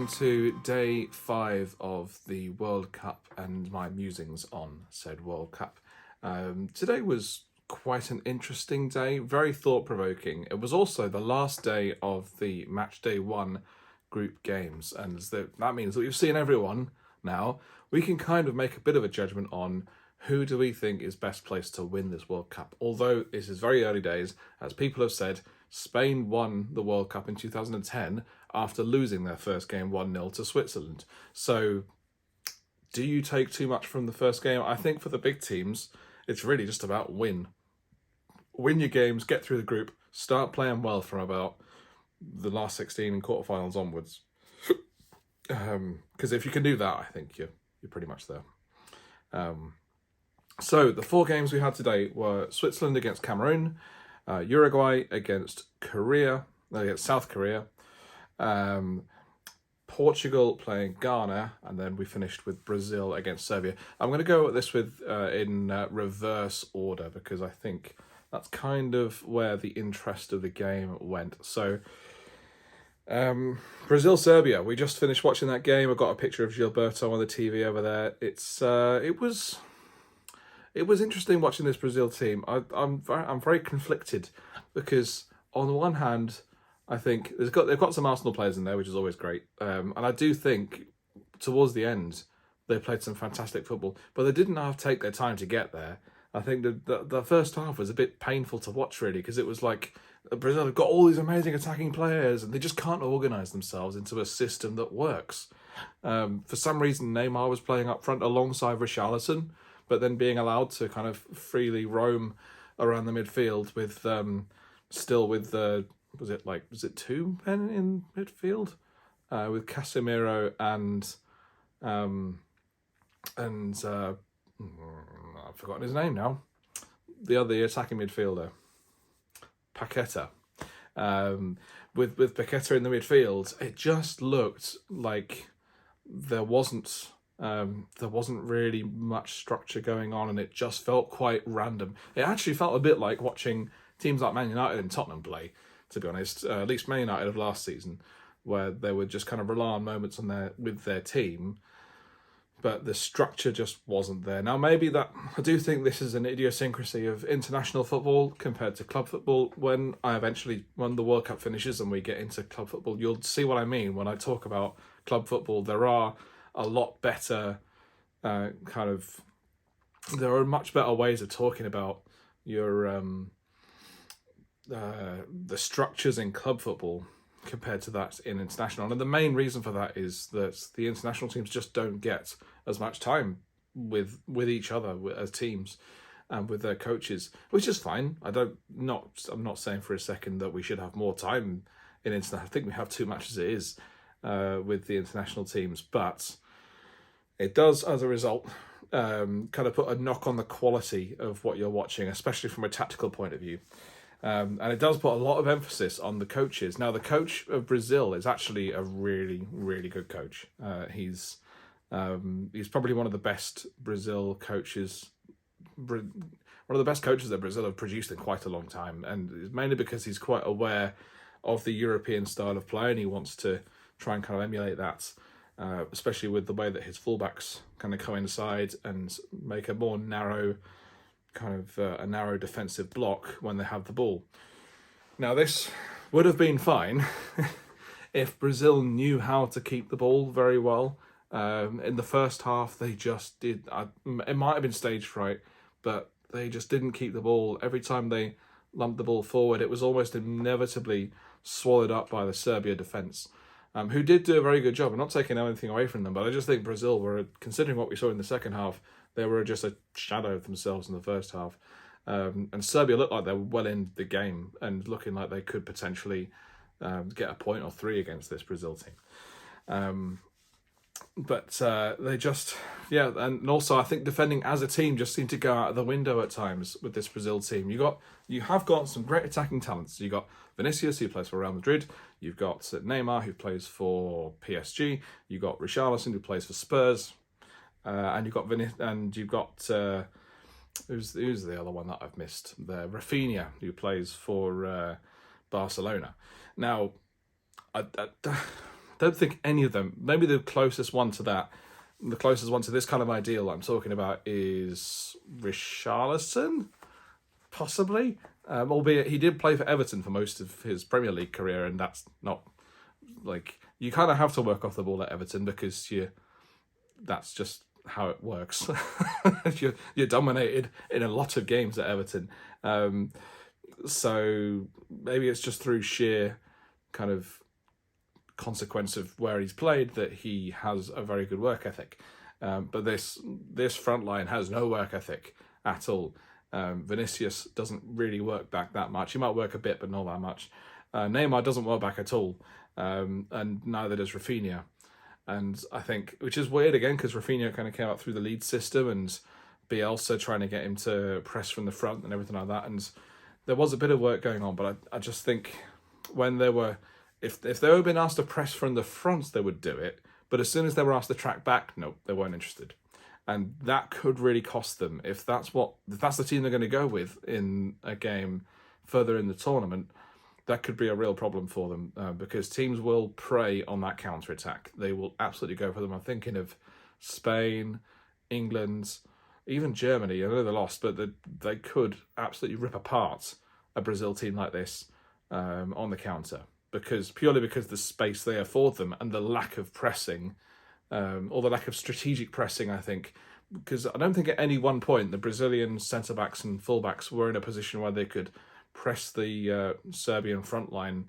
welcome to day 5 of the World Cup and my musings on said World Cup. Today was quite an interesting day, very thought-provoking. It was also the last day of the match day 1 group games, and that means that we've seen everyone now. We can kind of make a bit of a judgment on who do we think is best placed to win this World Cup. Although this is very early days, as people have said, Spain won the World Cup in 2010 after losing their first game 1-0 to Switzerland. So do you take too much from the first game? I think for the big teams, it's really just about win. Win your games, get through the group, start playing well from about the last 16 and quarterfinals onwards. Because if you can do that, I think you're pretty much there. So the 4 games we had today were Switzerland against Cameroon, Uruguay against South Korea, Portugal playing Ghana, and then we finished with Brazil against Serbia. I'm going to go at this in reverse order because I think that's kind of where the interest of the game went. So Brazil-Serbia, we just finished watching that game. I've got a picture of Gilberto on the TV over there. It was interesting watching this Brazil team. I'm very conflicted because on the one hand, I think they've got some Arsenal players in there, which is always great. And I do think towards the end they played some fantastic football, but they didn't have to take their time to get there. I think the first half was a bit painful to watch really because it was like Brazil have got all these amazing attacking players and they just can't organise themselves into a system that works. For some reason, Neymar was playing up front alongside Richarlison, but then being allowed to kind of freely roam around the midfield with was it 2 men in midfield with Casemiro and I've forgotten his name now. The other attacking midfielder, Paqueta. With Paqueta in the midfield, it just looked like there wasn't really much structure going on, and it just felt quite random. It actually felt a bit like watching teams like Man United and Tottenham play, to be honest. At least Man United of last season, where they would just kind of rely on moments with their team, but the structure just wasn't there. Now, maybe I do think this is an idiosyncrasy of international football compared to club football. When the World Cup finishes and we get into club football, you'll see what I mean when I talk about club football. There are a lot better there are much better ways of talking about your the structures in club football compared to that in international. And the main reason for that is that the international teams just don't get as much time with each other as teams and with their coaches, which is fine. I'm not saying for a second that we should have more time in international. I think we have too much as it is with the international teams, but it does, as a result, kind of put a knock on the quality of what you're watching, especially from a tactical point of view. And it does put a lot of emphasis on the coaches. Now, the coach of Brazil is actually a really, really good coach. He's probably one of the best Brazil coaches, one of the best coaches that Brazil have produced in quite a long time. And it's mainly because he's quite aware of the European style of play and he wants to try and kind of emulate that, especially with the way that his fullbacks kind of coincide and make a more narrow a narrow defensive block when they have the ball. Now, this would have been fine if Brazil knew how to keep the ball very well. In the first half, they just did. It might have been stage fright, but they just didn't keep the ball. Every time they lumped the ball forward, it was almost inevitably swallowed up by the Serbia defence, who did do a very good job. I'm not taking anything away from them, but I just think Brazil were, considering what we saw in the second half, they were just a shadow of themselves in the first half. And Serbia looked like they were well in the game and looking like they could potentially get a point or 3 against this Brazil team. But they just, and also I think defending as a team just seemed to go out of the window at times with this Brazil team. You have got some great attacking talents. You got Vinicius, who plays for Real Madrid. You've got Neymar, who plays for PSG. You've got Richarlison, who plays for Spurs. And you've got who's the other one that I've missed there? Rafinha, who plays for Barcelona. Now, don't think any of them. Maybe the closest one to this kind of ideal I'm talking about is Richarlison, possibly. Albeit he did play for Everton for most of his Premier League career, and that's not like, you kind of have to work off the ball at Everton because that's just how it works. you're dominated in a lot of games at Everton. So maybe it's just through sheer kind of consequence of where he's played that he has a very good work ethic. But this front line has no work ethic at all. Vinicius doesn't really work back that much. He might work a bit, but not that much. Neymar doesn't work back at all. And neither does Rafinha. And I think, which is weird again, because Rafinha kind of came up through the Leeds system and Bielsa trying to get him to press from the front and everything like that. And there was a bit of work going on, but I just think when they were, if they were being asked to press from the front, they would do it. But as soon as they were asked to track back, no, they weren't interested. And that could really cost them. If that's the team they're going to go with in a game further in the tournament, that could be a real problem for them, because teams will prey on that counter-attack. They will absolutely go for them. I'm thinking of Spain, England, even Germany. I know they lost, but they could absolutely rip apart a Brazil team like this on the counter, purely because the space they afford them and the lack of pressing, or the lack of strategic pressing, I think. Because I don't think at any one point the Brazilian centre-backs and full-backs were in a position where they could press the Serbian front line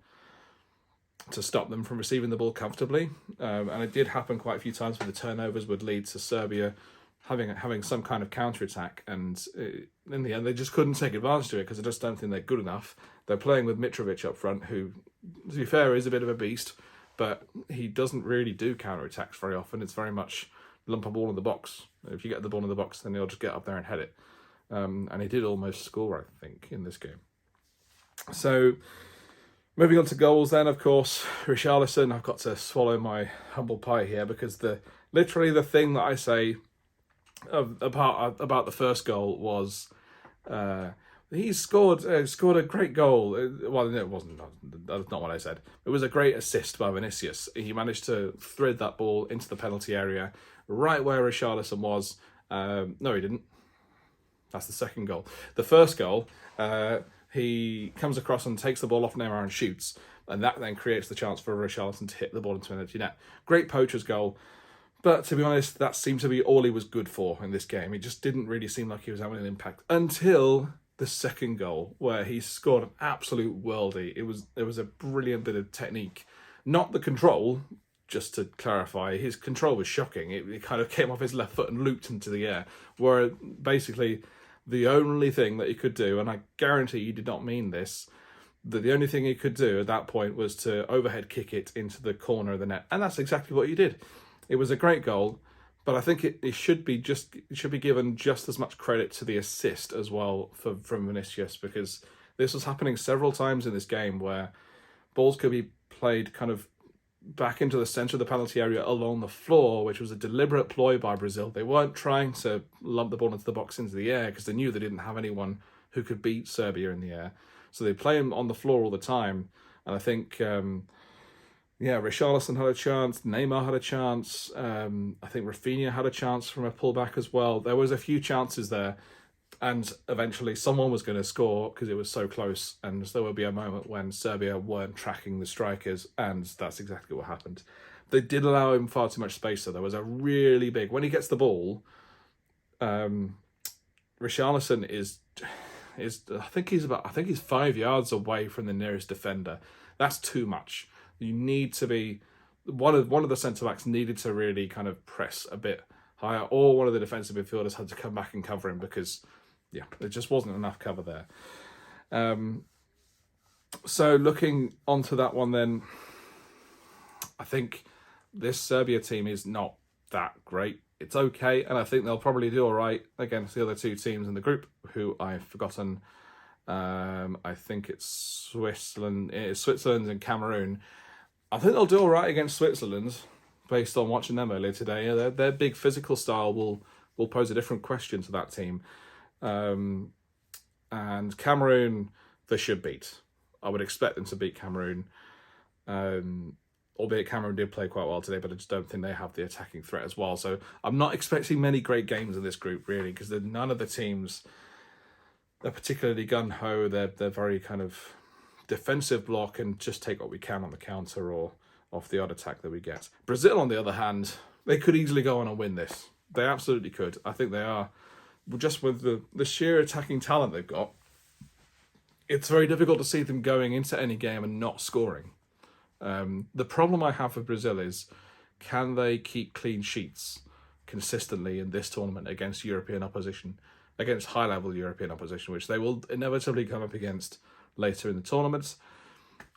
to stop them from receiving the ball comfortably. And it did happen quite a few times where the turnovers would lead to Serbia having some kind of counter-attack. And in the end, they just couldn't take advantage of it because I just don't think they're good enough. They're playing with Mitrovic up front, who, to be fair, is a bit of a beast, but he doesn't really do counter-attacks very often. It's very much lump a ball in the box. If you get the ball in the box, then he'll just get up there and head it. And he did almost score, I think, in this game. So, moving on to goals then, of course, Richarlison. I've got to swallow my humble pie here because literally the thing that I say about the first goal was he scored a great goal. Well, no, it wasn't. That's not what I said. It was a great assist by Vinicius. He managed to thread that ball into the penalty area, right where Richarlison was. No, he didn't. That's the second goal. The first goal, he comes across and takes the ball off Neymar and shoots, and that then creates the chance for Richarlison to hit the ball into an empty net. Great poacher's goal, but to be honest, that seemed to be all he was good for in this game. It just didn't really seem like he was having an impact until the second goal, where he scored an absolute worldie. It was a brilliant bit of technique. Not the control, just to clarify, his control was shocking. It kind of came off his left foot and looped into the air, where basically the only thing that he could do, and I guarantee he did not mean this, that the only thing he could do at that point was to overhead kick it into the corner of the net. And that's exactly what he did. It was a great goal, but I think it should be given just as much credit to the assist as well from Vinicius, because this was happening several times in this game where balls could be played kind of back into the centre of the penalty area along the floor, which was a deliberate ploy by Brazil. They weren't trying to lump the ball into the box into the air because they knew they didn't have anyone who could beat Serbia in the air. So they play him on the floor all the time. And I think, Richarlison had a chance, Neymar had a chance, I think Rafinha had a chance from a pullback as well. There was a few chances there, and eventually someone was going to score because it was so close, and there would be a moment when Serbia weren't tracking the strikers, and that's exactly what happened. They did allow him far too much space, so there was a really big... When he gets the ball, Richarlison is I think he's 5 yards away from the nearest defender. That's too much. You need to be... One of the centre-backs needed to really kind of press a bit higher, or one of the defensive midfielders had to come back and cover him because, there just wasn't enough cover there. So looking onto that one then, I think this Serbia team is not that great. It's okay, and I think they'll probably do all right against the other two teams in the group, who I've forgotten. I think it's Switzerland and Cameroon. I think they'll do all right against Switzerland, based on watching them earlier today. Their big physical style will pose a different question to that team. And Cameroon, they should beat. I would expect them to beat Cameroon. albeit Cameroon did play quite well today, but I just don't think they have the attacking threat as well. So I'm not expecting many great games in this group, really, because none of the teams are particularly gung-ho. They're very kind of defensive block and just take what we can on the counter or off the odd attack that we get. Brazil, on the other hand, they could easily go on and win this. They absolutely could. I think they are. Just with the sheer attacking talent they've got, it's very difficult to see them going into any game and not scoring. The problem I have with Brazil is, can they keep clean sheets consistently in this tournament against European opposition, against high-level European opposition, which they will inevitably come up against later in the tournaments?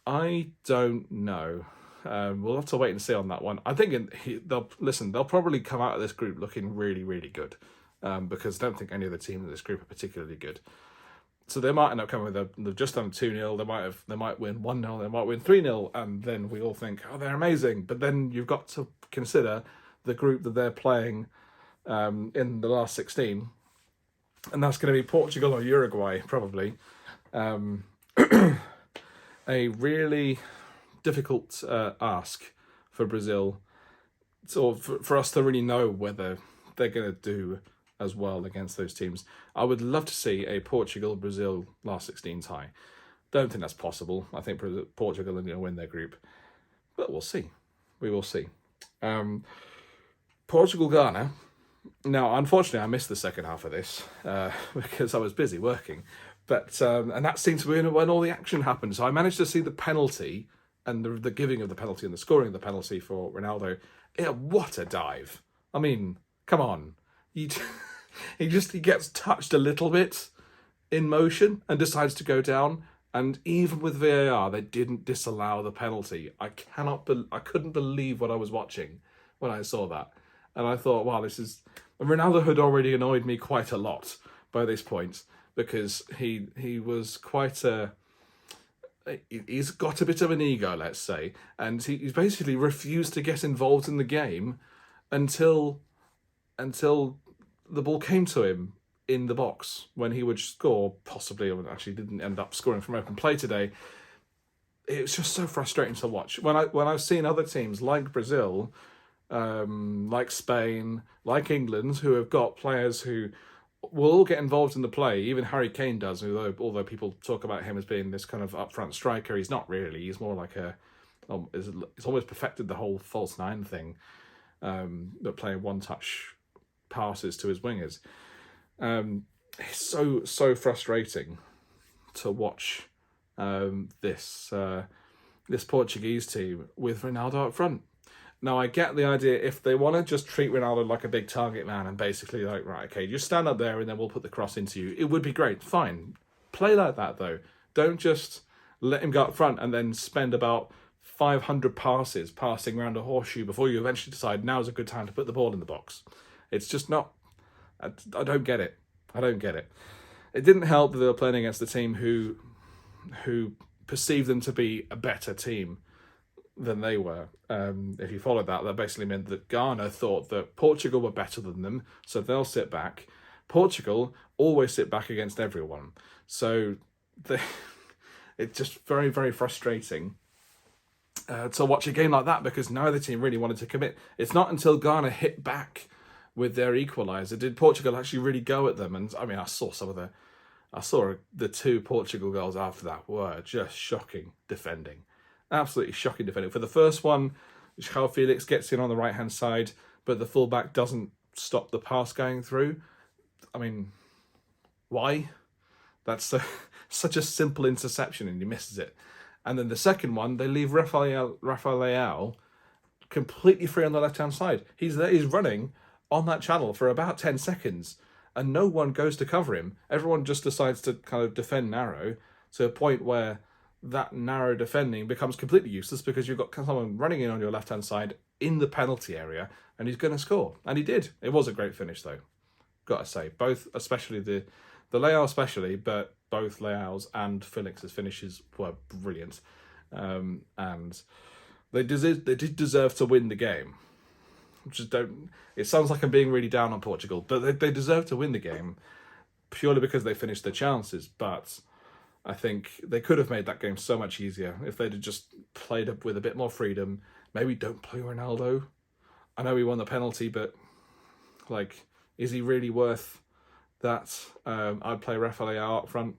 I don't know. We'll have to wait and see on that one. I think they'll probably come out of this group looking really, really good, because I don't think any of the teams in this group are particularly good. So they might end up coming with they've just done 2-0, they might win 1-0, they might win 3-0, and then we all think, oh, they're amazing. But then you've got to consider the group that they're playing in the last 16, and that's going to be Portugal or Uruguay, probably. A really difficult ask for Brazil, or for us to really know whether they're going to do as well against those teams. I would love to see a Portugal-Brazil last 16 tie. Don't think that's possible. I think Portugal are going to win their group, but we'll see. We will see. Portugal-Ghana. Now, unfortunately, I missed the second half of this because I was busy working. But and that seemed to be when all the action happened. So I managed to see the penalty and the giving of the penalty and the scoring of the penalty for Ronaldo. What a dive! I mean, come on. He gets touched a little bit in motion and decides to go down. And even with VAR, they didn't disallow the penalty. I couldn't believe what I was watching when I saw that. And I thought, wow, Ronaldo had already annoyed me quite a lot by this point, because he was quite he's got a bit of an ego, let's say, and he's basically refused to get involved in the game until the ball came to him in the box when he would score, possibly, or actually didn't end up scoring from open play today. It was just so frustrating to watch. When I've seen other teams like Brazil, like Spain, like England, who have got players who will all get involved in the play. Even Harry Kane does, although people talk about him as being this kind of upfront striker, he's not really. He's more like he's almost perfected the whole false nine thing, but playing one-touch passes to his wingers. It's so frustrating to watch this Portuguese team with Ronaldo up front. Now, I get the idea if they want to just treat Ronaldo like a big target man and basically like, right, okay, just stand up there and then we'll put the cross into you. It would be great. Fine. Play like that, though. Don't just let him go up front and then spend about 500 passes passing around a horseshoe before you eventually decide now's a good time to put the ball in the box. It's just not... I don't get it. I don't get it. It didn't help that they were playing against a team who perceived them to be a better team than they were. If you followed that basically meant that Ghana thought that Portugal were better than them, so they'll sit back. Portugal always sit back against everyone. So it's just very, very frustrating to watch a game like that, because neither team really wanted to commit. It's not until Ghana hit back with their equaliser did Portugal actually really go at them. And I mean, I saw the two Portugal goals after that were just shocking defending. Absolutely shocking defending. For the first one, João Felix gets in on the right-hand side, but the fullback doesn't stop the pass going through. I mean, why? That's such a simple interception and he misses it. And then the second one, they leave Rafael Leão completely free on the left-hand side. He's there, he's running on that channel for about 10 seconds, and no one goes to cover him. Everyone just decides to kind of defend narrow to a point where that narrow defending becomes completely useless because you've got someone running in on your left-hand side in the penalty area, and he's going to score. And he did. It was a great finish, though. Got to say, both, especially the Leão especially, but both Leão's and Felix's finishes were brilliant. And they did deserve to win the game. It sounds like I'm being really down on Portugal, but they deserve to win the game purely because they finished their chances. But I think they could have made that game so much easier if they'd have just played up with a bit more freedom, maybe don't play Ronaldo. I know he won the penalty, but like, is he really worth that? I'd play Rafael up front,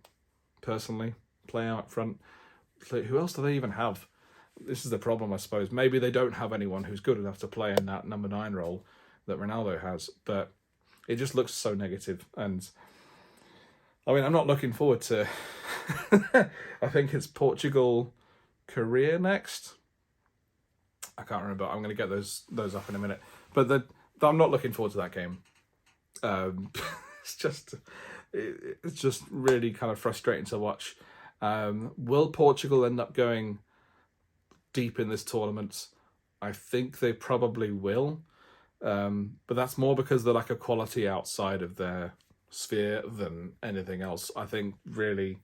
personally. Play out front. Who else do they even have? This is the problem, I suppose. Maybe they don't have anyone who's good enough to play in that number 9 role that Ronaldo has, but it just looks so negative. And I mean, I'm not looking forward to. I think it's Portugal, Korea next. I can't remember. I'm going to get those up in a minute. But I'm not looking forward to that game. It's just really kind of frustrating to watch. Will Portugal end up going deep in this tournament? I think they probably will. But that's more because they're like a quality outside of their sphere than anything else. I think really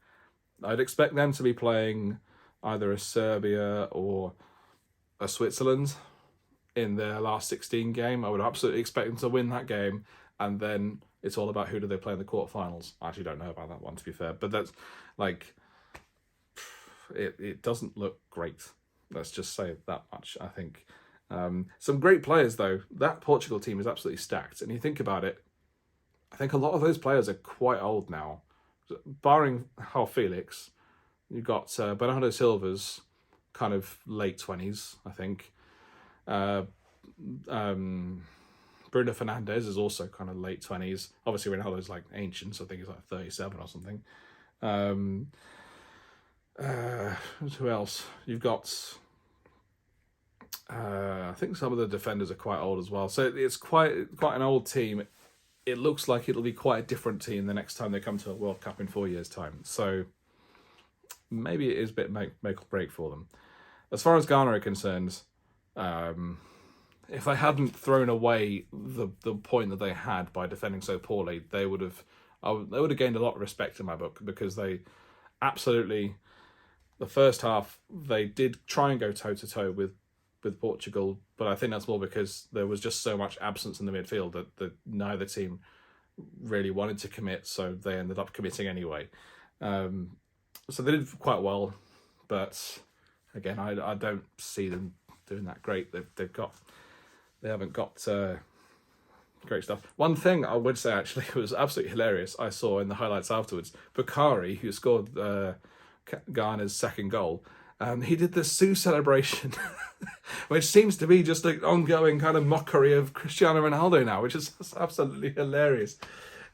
I'd expect them to be playing either a Serbia or a Switzerland in their last 16 game. I would absolutely expect them to win that game, and then it's all about who do they play in the quarterfinals. I actually don't know about that one, to be fair, but that's like it doesn't look great. Let's just say that much. I think some great players though. That Portugal team is absolutely stacked, and you think about it, I think a lot of those players are quite old now, barring Joao Felix. You've got Bernardo Silva's kind of late 20s, I think. Bruno Fernandes is also kind of late 20s. Obviously, Ronaldo's like ancient, so I think he's like 37 or something. Who else? You've got. I think some of the defenders are quite old as well. So it's quite an old team. It looks like it'll be quite a different team the next time they come to a World Cup in 4 years' time. So maybe it is a bit make or break for them. As far as Ghana are concerned, if they hadn't thrown away the point that they had by defending so poorly, they would have gained a lot of respect in my book, because they absolutely, the first half they did try and go toe to toe with Portugal, but I think that's more because there was just so much absence in the midfield that neither team really wanted to commit, so they ended up committing anyway. So they did quite well, but again, I don't see them doing that great. They haven't got great stuff. One thing I would say actually was absolutely hilarious. I saw in the highlights afterwards, Bakari, who scored Ghana's second goal, he did the Sue celebration, which seems to be just an ongoing kind of mockery of Cristiano Ronaldo now, which is absolutely hilarious.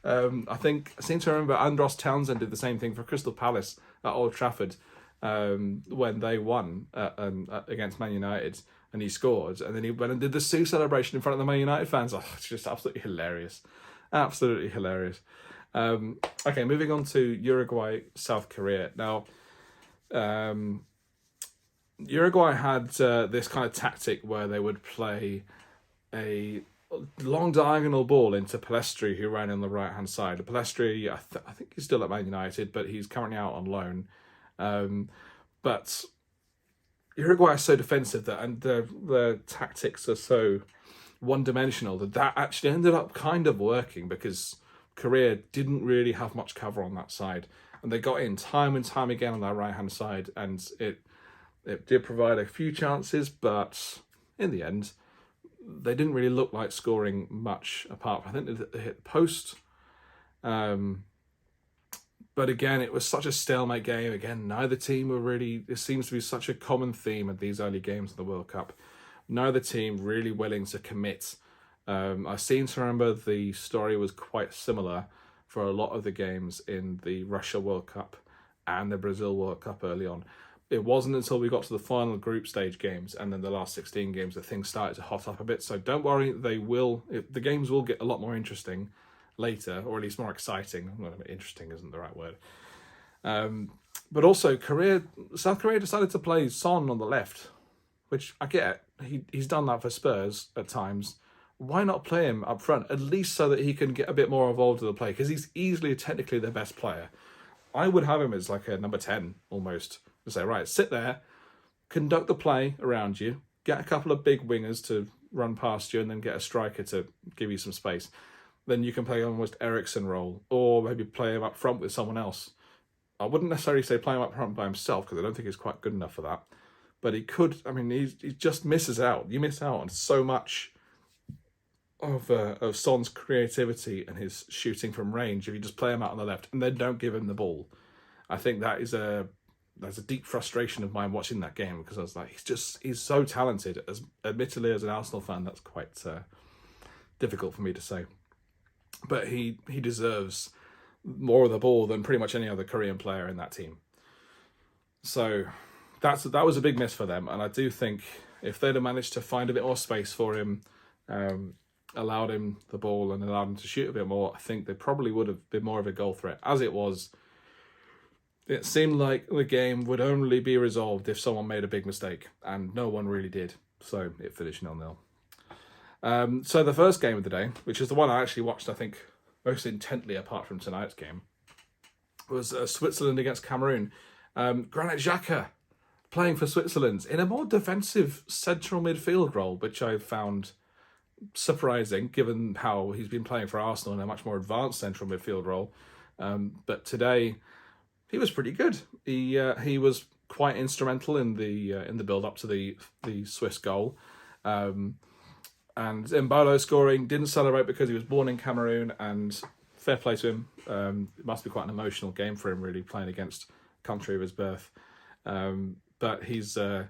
I seem to remember Andros Townsend did the same thing for Crystal Palace at Old Trafford when they won against Man United, and he scored, and then he went and did the Sue celebration in front of the Man United fans. Oh, it's just absolutely hilarious. Absolutely hilarious. Okay, moving on to Uruguay, South Korea. Now, Uruguay had this kind of tactic where they would play a long diagonal ball into Palestri, who ran on the right-hand side. Palestri, I think he's still at Man United, but he's currently out on loan. But Uruguay is so defensive and their tactics are so one-dimensional that actually ended up kind of working, because Korea didn't really have much cover on that side. And they got in time and time again on that right-hand side, and it did provide a few chances, but in the end, they didn't really look like scoring much apart. I think they hit the post. But again, it was such a stalemate game. Again, neither team were really... It seems to be such a common theme at these early games of the World Cup. Neither team really willing to commit. I seem to remember the story was quite similar for a lot of the games in the Russia World Cup and the Brazil World Cup early on. It wasn't until we got to the final group stage games and then the last 16 games that things started to hot up a bit. So don't worry, the games will get a lot more interesting later, or at least more exciting. Well, interesting isn't the right word. But also, South Korea decided to play Son on the left, which I get. He's done that for Spurs at times. Why not play him up front, at least so that he can get a bit more involved in the play? Because he's easily, technically, their best player. I would have him as like a number 10, almost. To say, right, sit there, conduct the play around you, get a couple of big wingers to run past you, and then get a striker to give you some space. Then you can play almost Eriksen role, or maybe play him up front with someone else. I wouldn't necessarily say play him up front by himself, because I don't think he's quite good enough for that. but he could. I mean, he just misses out. You miss out on so much of Son's creativity and his shooting from range if you just play him out on the left and then don't give him the ball. I think that's a deep frustration of mine watching that game, because I was like, he's so talented. As admittedly, as an Arsenal fan, that's quite difficult for me to say, but he deserves more of the ball than pretty much any other Korean player in that team. So that was a big miss for them, and I do think if they'd have managed to find a bit more space for him, allowed him the ball and allowed him to shoot a bit more, I think they probably would have been more of a goal threat. As it was, it seemed like the game would only be resolved if someone made a big mistake, and no one really did. So it finished 0-0. So the first game of the day, which is the one I actually watched, I think, most intently apart from tonight's game, was Switzerland against Cameroon. Granit Xhaka playing for Switzerland in a more defensive central midfield role, which I found surprising given how he's been playing for Arsenal in a much more advanced central midfield role. But today he was pretty good. He was quite instrumental in the build up to the Swiss goal. And Mbolo scoring, didn't celebrate because he was born in Cameroon, and fair play to him. It must be quite an emotional game for him, really, playing against country of his birth. But he's a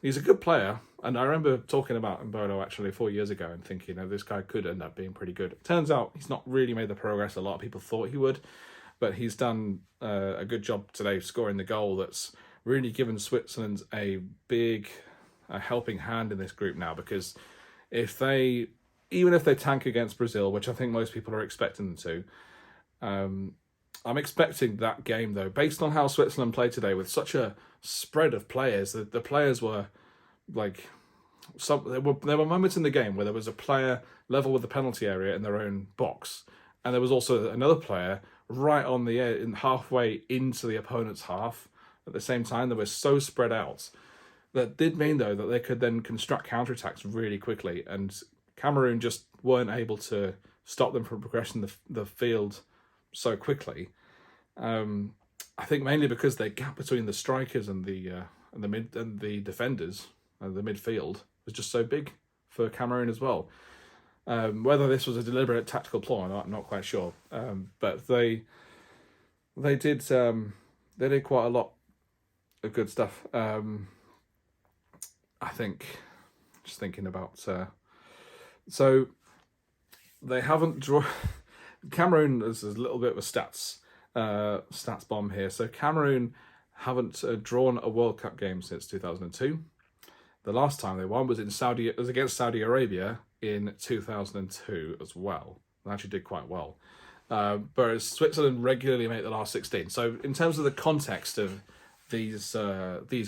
good player. And I remember talking about Mbolo actually 4 years ago and thinking, this guy could end up being pretty good. It turns out he's not really made the progress a lot of people thought he would, but he's done a good job today scoring the goal that's really given Switzerland a big helping hand in this group now, because even if they tank against Brazil, which I think most people are expecting them to, I'm expecting that game, though, based on how Switzerland played today with such a spread of players. The players were like, there were moments in the game where there was a player level with the penalty area in their own box, and there was also another player right on the air, halfway into the opponent's half. At the same time, they were so spread out. That did mean, though, that they could then construct counterattacks really quickly, and Cameroon just weren't able to stop them from progressing the field so quickly. I think mainly because the gap between the strikers and the defenders and the midfield was just so big for Cameroon as well. Whether this was a deliberate tactical ploy or not, I'm not quite sure. But they did quite a lot of good stuff. I think, just thinking about, so they haven't drawn. Cameroon is a little bit of a stats bomb here. So Cameroon haven't drawn a World Cup game since 2002. The last time they won was against Saudi Arabia in 2002 as well. They actually did quite well. Whereas Switzerland regularly make the last 16. So in terms of the context of these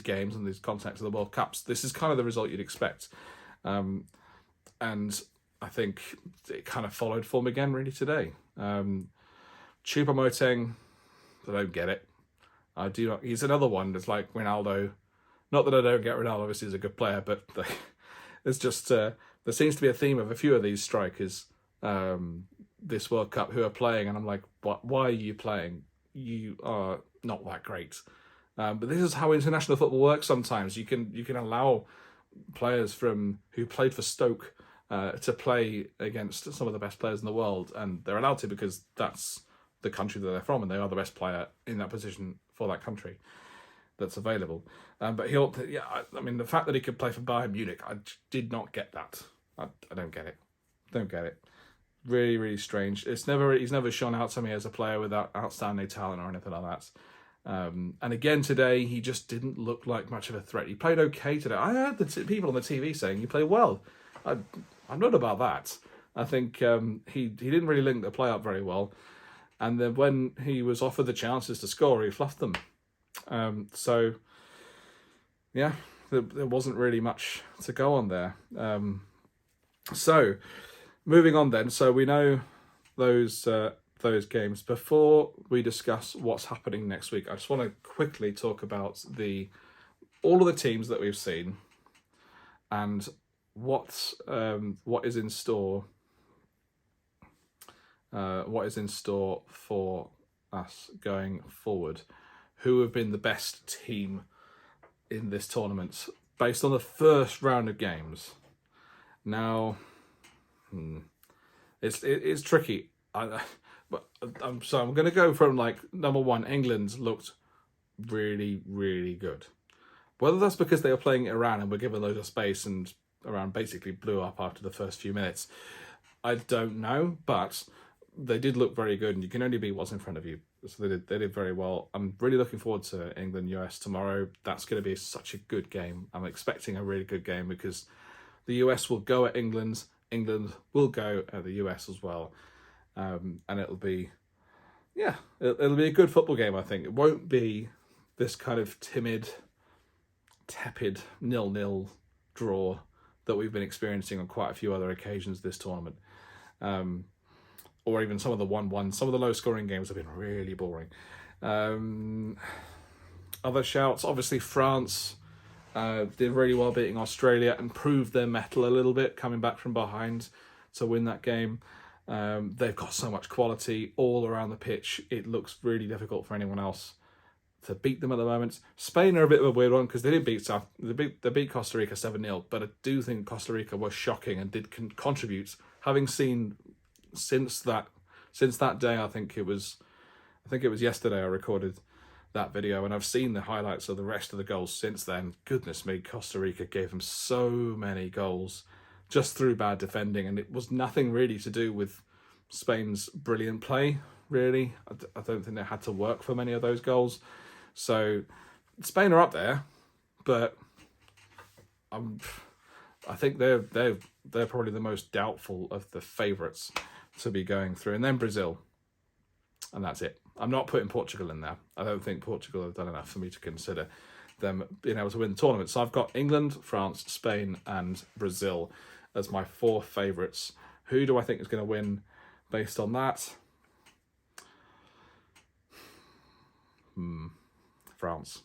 games and these context of the World Cups, this is kind of the result you'd expect. And I think it kind of followed form again really today. Choupo-Moting, I don't get it. I do not. He's another one that's like Ronaldo. Not that I don't get Ronaldo, obviously he's a good player, but it's just there seems to be a theme of a few of these strikers this World Cup who are playing, and I'm like, why are you playing? You are not that great. But this is how international football works. Sometimes you can allow players who played for Stoke to play against some of the best players in the world, and they're allowed to because that's the country that they're from, and they are the best player in that position for that country that's available. But I mean, the fact that he could play for Bayern Munich, I did not get that. I don't get it. Don't get it. Really, really strange. He's never shone out to me as a player with that outstanding talent or anything like that. And again today, he just didn't look like much of a threat. He played okay today. I heard the people on the TV saying he played well. I'm not about that. I think he didn't really link the play up very well. And then when he was offered the chances to score, he fluffed them. So, yeah, there wasn't really much to go on there. So, moving on then. So we know those games. Before we discuss what's happening next week, I just want to quickly talk about all of the teams that we've seen and what is in store. What is in store for us going forward? Who have been the best team in this tournament based on the first round of games. Now, it's tricky. I'm going to go from like number one. England looked really, really good. Whether that's because they were playing Iran and were given loads of space and Iran basically blew up after the first few minutes, I don't know. But they did look very good, and you can only beat what's in front of you. So they did very well. I'm really looking forward to England-US tomorrow. That's going to be such a good game. I'm expecting a really good game because the US will go at England. England will go at the US as well. And it'll be, it'll be a good football game, I think. It won't be this kind of timid, tepid 0-0 draw that we've been experiencing on quite a few other occasions this tournament. Or even some of the 1-1. Some of the low-scoring games have been really boring. Other shouts, obviously France did really well beating Australia and proved their mettle a little bit, coming back from behind to win that game. They've got so much quality all around the pitch. It looks really difficult for anyone else to beat them at the moment. Spain are a bit of a weird one because they did beat they beat Costa Rica 7-0, but I do think Costa Rica was shocking and did contribute. Having seen since that day, I think it was yesterday I recorded that video, and I've seen the highlights of the rest of the goals since then. Goodness me, Costa Rica gave them so many goals just through bad defending, and it was nothing really to do with Spain's brilliant play, really. I don't think they had to work for many of those goals. So Spain are up there, but I think they're probably the most doubtful of the favourites to be going through. And then Brazil, and that's it. I'm not putting Portugal in there. I don't think Portugal have done enough for me to consider them being able to win the tournament. So I've got England, France, Spain, and Brazil as my four favourites. Who do I think is going to win based on that? France.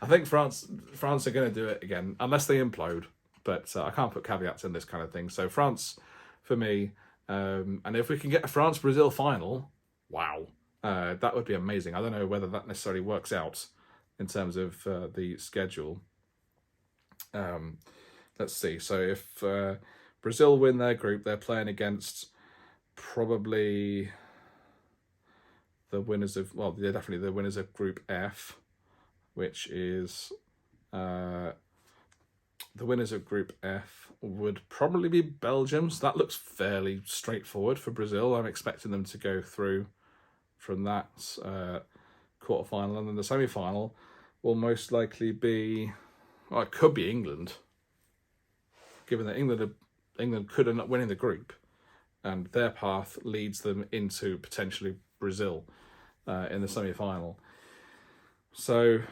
I think France are going to do it again, unless they implode. But I can't put caveats in this kind of thing. So France, for me, and if we can get a France-Brazil final, wow, that would be amazing. I don't know whether that necessarily works out in terms of the schedule. Let's see. So if Brazil win their group, they're playing against probably the winners of, well, they're definitely the winners of Group F, which is the winners of Group F would probably be Belgium. So that looks fairly straightforward for Brazil. I'm expecting them to go through from that quarterfinal, and then the semi-final will most likely be, well, it could be England, given that England could end up winning the group, and their path leads them into potentially Brazil in the semi-final. So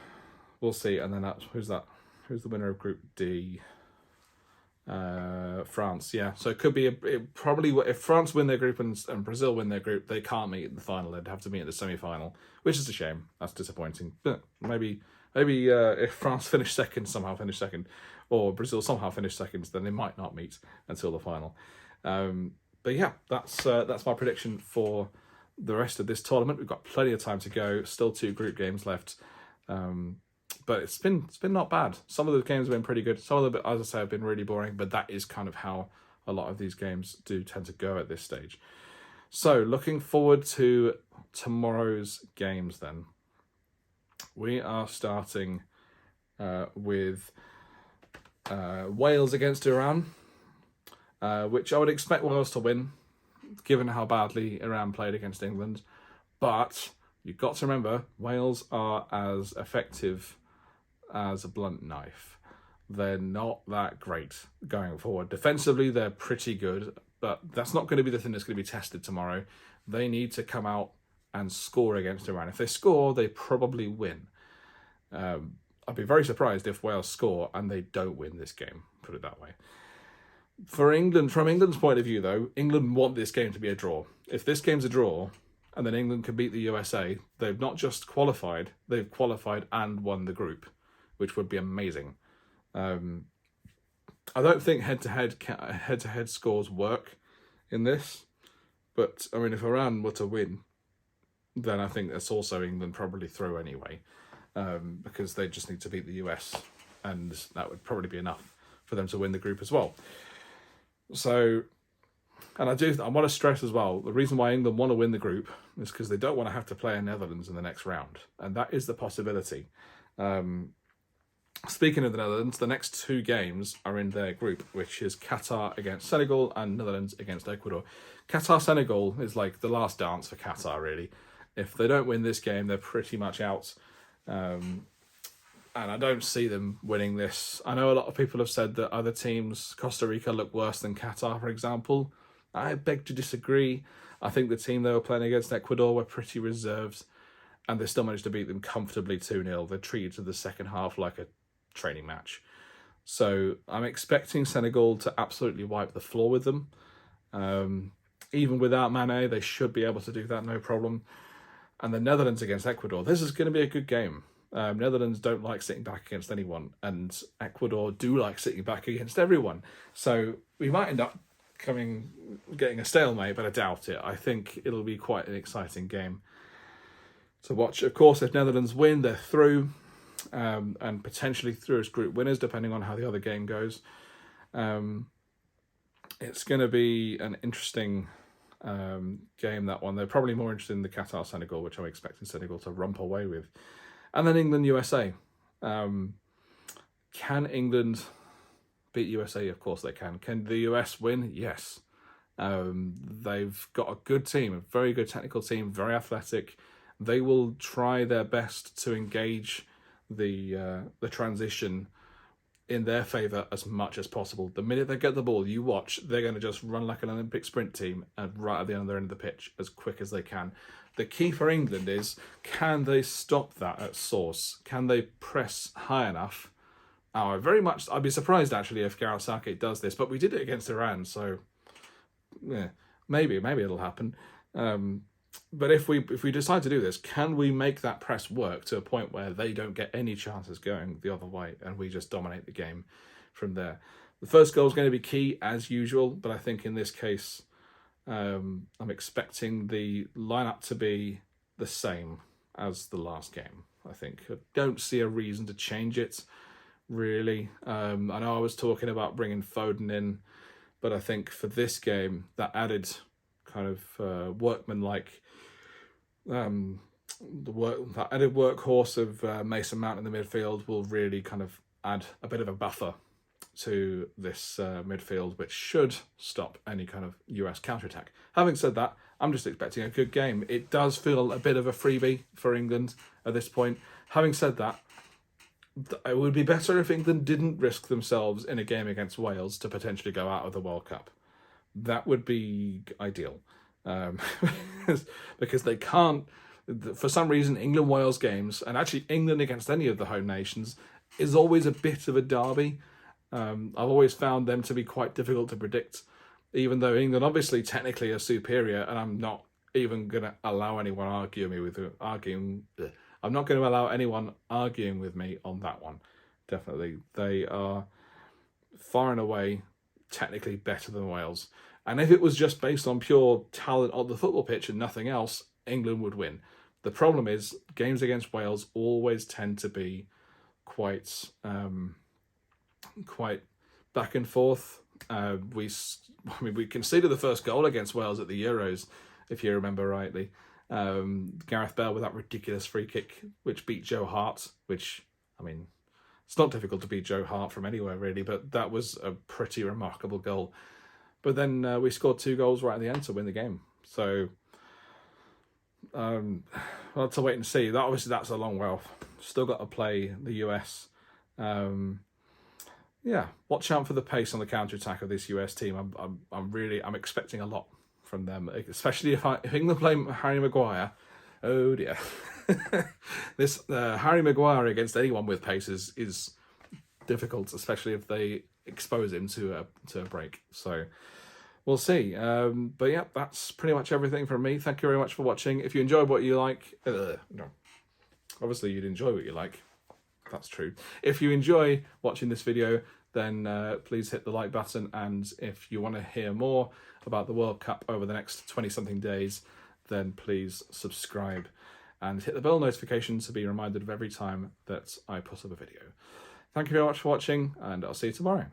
we'll see. And then who's the winner of Group D? France. Yeah, so it could be probably if France win their group and Brazil win their group, they can't meet in the final. They'd have to meet in the semi-final, which is a shame. That's disappointing. But maybe if France somehow finish second, or Brazil somehow finish second, then they might not meet until the final. But yeah, that's my prediction for the rest of this tournament. We've got plenty of time to go. Still 2 group games left. But it's been not bad. Some of the games have been pretty good. Some of them, as I say, have been really boring. But that is kind of how a lot of these games do tend to go at this stage. So looking forward to tomorrow's games then. We are starting with Wales against Iran, which I would expect Wales to win, given how badly Iran played against England. But you've got to remember, Wales are as effective as a blunt knife. They're not that great going forward. Defensively, they're pretty good, but that's not going to be the thing that's going to be tested tomorrow. They need to come out and score against Iran. If they score, they probably win. I'd be very surprised if Wales score and they don't win this game, put it that way. For England, from England's point of view, though, England want this game to be a draw. If this game's a draw, and then England can beat the USA, they've not just qualified, they've qualified and won the group, which would be amazing. I don't think head-to-head scores work in this, but I mean, if Iran were to win, then I think that's also England probably through anyway. because they just need to beat the US, and that would probably be enough for them to win the group as well. So, and I want to stress as well, the reason why England want to win the group is because they don't want to have to play Netherlands in the next round, and that is the possibility. Speaking of the Netherlands, the next 2 games are in their group, which is Qatar against Senegal and Netherlands against Ecuador. Qatar-Senegal is like the last dance for Qatar, really. If they don't win this game, they're pretty much out. And I don't see them winning this. I know a lot of people have said that other teams, Costa Rica, look worse than Qatar, for example. I beg to disagree. I think the team they were playing against Ecuador were pretty reserved, and they still managed to beat them comfortably 2-0. They treated to the second half like a training match. So I'm expecting Senegal to absolutely wipe the floor with them. Even without Mane, they should be able to do that, no problem. And the Netherlands against Ecuador, this is going to be a good game. Netherlands don't like sitting back against anyone, and Ecuador do like sitting back against everyone. So we might end up getting a stalemate, but I doubt it. I think it'll be quite an exciting game to watch. Of course, if Netherlands win, they're through, and potentially through as group winners, depending on how the other game goes. It's going to be an interesting game, that one. They're probably more interested in the Qatar-Senegal, which I'm expecting Senegal to romp away with. And then England-USA. Can England beat USA? Of course they can. Can the US win? Yes. They've got a good team, a very good technical team, very athletic. They will try their best to engage the transition in their favour as much as possible. The minute they get the ball, you watch, they're going to just run like an Olympic sprint team and right at the end of the pitch as quick as they can. The key for England is, can they stop that at source? Can they press high enough? I'd be surprised actually if Gareth Southgate does this, but we did it against Iran, so yeah, maybe it'll happen. But if we decide to do this, can we make that press work to a point where they don't get any chances going the other way and we just dominate the game from there? The first goal is going to be key as usual, but I think in this case, I'm expecting the lineup to be the same as the last game. I think I don't see a reason to change it, really. I know I was talking about bringing Foden in, but I think for this game, that added kind of workmanlike, that added workhorse of Mason Mount in the midfield will really kind of add a bit of a buffer to this midfield, which should stop any kind of US counterattack. Having said that, I'm just expecting a good game. It does feel a bit of a freebie for England at this point. Having said that, it would be better if England didn't risk themselves in a game against Wales to potentially go out of the World Cup. That would be ideal. Because they can't, for some reason, England-Wales games, and actually England against any of the home nations, is always a bit of a derby. I've always found them to be quite difficult to predict, even though England obviously technically are superior, and I'm not even going to allow anyone I'm not going to allow anyone arguing with me on that one. Definitely. They are far and away technically better than Wales. And if it was just based on pure talent on the football pitch and nothing else, England would win. The problem is games against Wales always tend to be quite back and forth. We conceded the first goal against Wales at the Euros, if you remember rightly. Gareth Bale with that ridiculous free kick, which beat Joe Hart, which, I mean, it's not difficult to beat Joe Hart from anywhere really, but that was a pretty remarkable goal. But then we scored 2 goals right at the end to win the game. So, we'll have to wait and see. That's a long way off. Still got to play the US. Yeah, watch out for the pace on the counter-attack of this US team. I'm expecting a lot from them, especially if England play Harry Maguire. Oh dear. This Harry Maguire against anyone with pace is difficult, especially if they expose him to a break. So we'll see. But yeah, that's pretty much everything from me. Thank you very much for watching. If you enjoyed what you like, no, obviously you'd enjoy what you like. That's true. If you enjoy watching this video, then please hit the like button. And if you want to hear more about the World Cup over the next 20-something days, then please subscribe. and hit the bell notification to be reminded of every time that I put up a video. Thank you very much for watching, and I'll see you tomorrow.